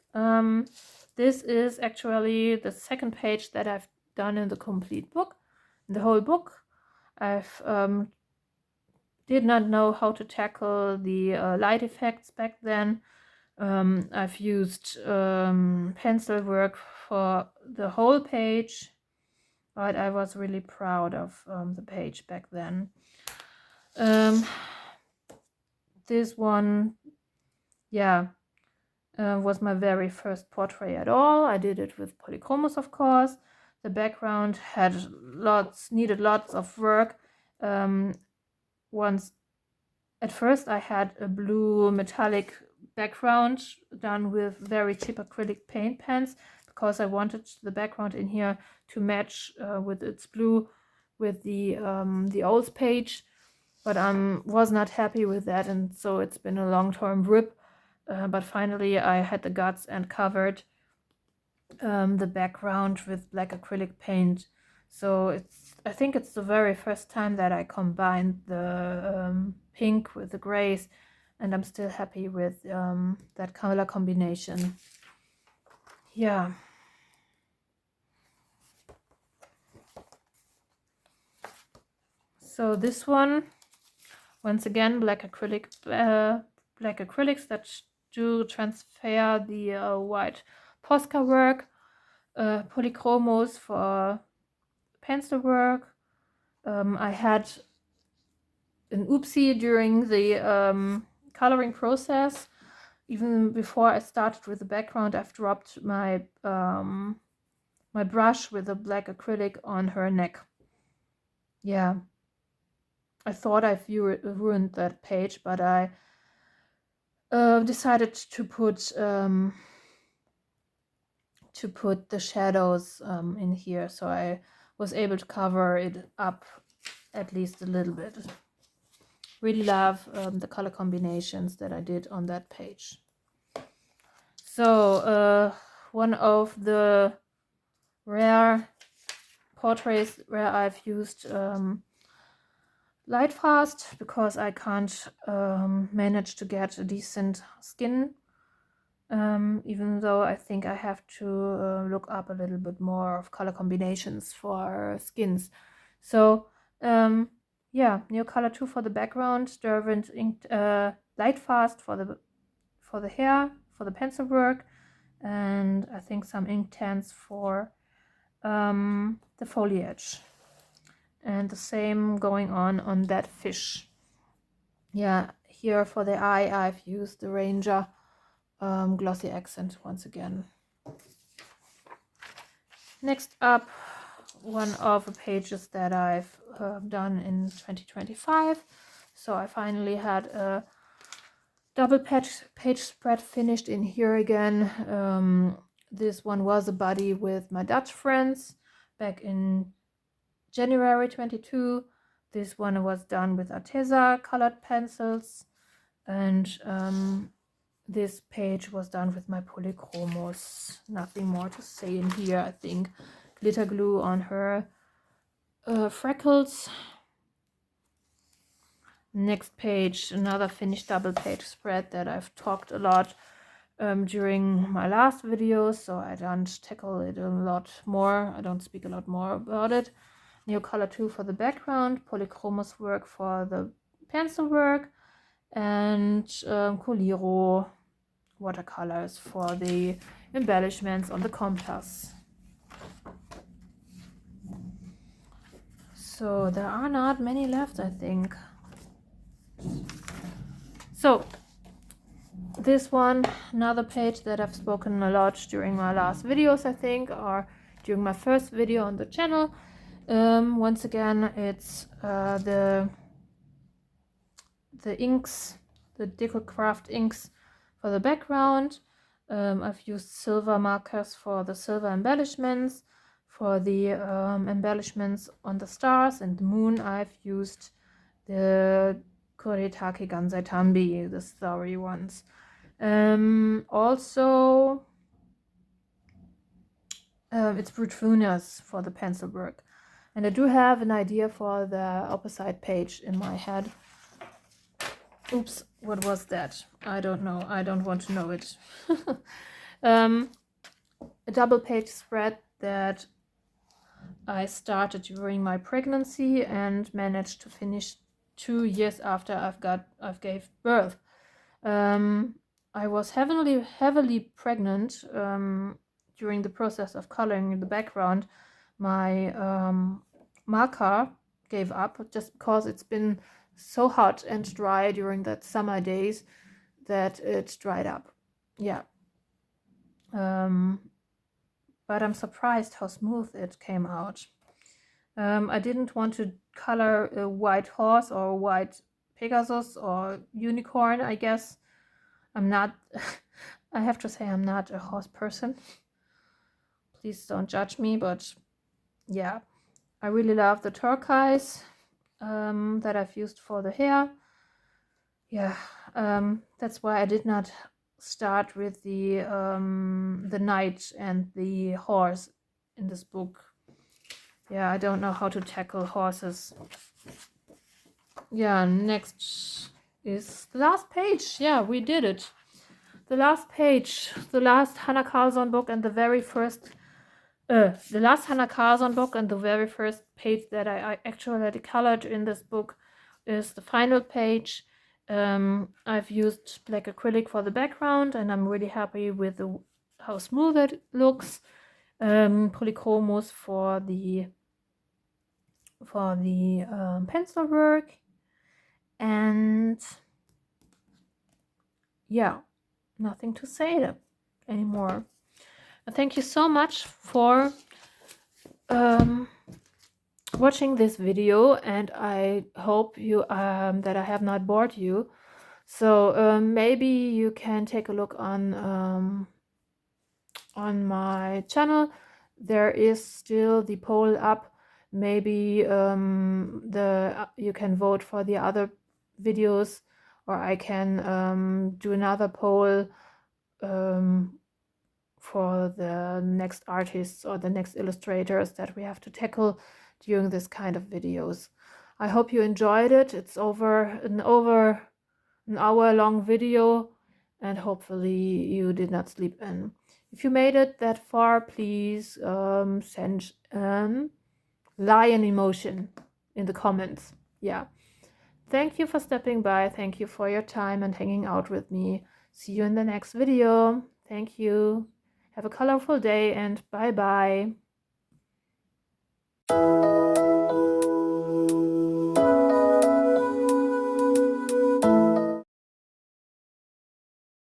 This is actually the second page that I've done in the complete book. In the whole book, I've did not know how to tackle the light effects back then. I've used pencil work for the whole page, but I was really proud of the page back then. This one, yeah, was my very first portrait at all. I did it with polychromos, of course. The background needed lots of work. Once at first I had a blue metallic background done with very cheap acrylic paint pens because I wanted the background in here to match with its blue with the old page, but I was not happy with that, and so it's been a long-term rip. But finally I had the guts and covered the background with black acrylic paint. So I think it's the very first time that I combined the pink with the grays, and I'm still happy with that color combination. Yeah. So this one, once again, black acrylics that do transfer the white Posca work, polychromos for pencil work. I had an oopsie during the coloring process. Even before I started with the background, I've dropped my my brush with the black acrylic on her neck. Yeah, I thought I've ruined that page, but I decided to put the shadows in here, so I was able to cover it up at least a little bit. Really love the color combinations that I did on that page. So one of the rare portraits where I've used light fast because I can't manage to get a decent skin, even though I think I have to look up a little bit more of color combinations for skins. So yeah, Neocolor 2 for the background, Derwent inked light fast for the hair, for the pencil work, and I think some Inktense for the foliage. And the same going on that fish. Yeah, here for the eye I've used the Ranger glossy accent once again. Next up, one of the pages that I've done in 2025. So I finally had a double page spread finished in here again. This one was a buddy with my Dutch friends back in January 22. This one was done with Arteza colored pencils, and this page was done with my polychromos. Nothing more to say in here, I think. Glitter glue on her freckles. Next page, another finished double page spread that I've talked a lot during my last video, so I don't tackle it a lot more. I don't speak a lot more about it. Neocolor 2 for the background, polychromos work for the pencil work, and Coliro watercolors for the embellishments on the compass. So there are not many left, I think. So this one, another page that I've spoken a lot during my last videos, I think, or during my first video on the channel. Once again, it's the inks, the DecoCraft inks for the background. I've used silver markers for the silver embellishments. For the embellishments on the stars and the moon, I've used the Koretake Gansai Tambi, the starry ones. Also, it's brute funas for the pencil work. And I do have an idea for the opposite page in my head. Oops, what was that? I don't know. I don't want to know it. A double page spread that I started during my pregnancy and managed to finish 2 years after I've gave birth. I was heavily pregnant during the process of coloring in the background. My marker gave up just because it's been so hot and dry during that summer days that it dried up. Yeah, but I'm surprised how smooth it came out. I didn't want to color a white horse or a white Pegasus or unicorn, I guess. I'm not, I have to say I'm not a horse person. Please don't judge me, but yeah, I really love the turquoise that I've used for the hair. Yeah, that's why I did not start with the knight and the horse in this book. Yeah, I don't know how to tackle horses. Yeah, next is the last page. Yeah, we did it. The last page, the last Hanna Karlzon book, and the very first the last Hanna Karlzon book, and the very first page that I actually colored in this book is the final page. I've used black acrylic for the background, and I'm really happy with how smooth it looks. Polychromos for the pencil work, and yeah, nothing to say anymore. Thank you so much for watching this video, and I hope you that I have not bored you. So maybe you can take a look on my channel. There is still the poll up. Maybe you can vote for the other videos, or I can do another poll for the next artists or the next illustrators that we have to tackle during this kind of videos. I hope you enjoyed it. It's over an hour long video, and hopefully you did not sleep in. If you made it that far, please send lion emotion in the comments. Yeah. Thank you for stepping by. Thank you for your time and hanging out with me. See you in the next video. Thank you. Have a colorful day, and bye bye.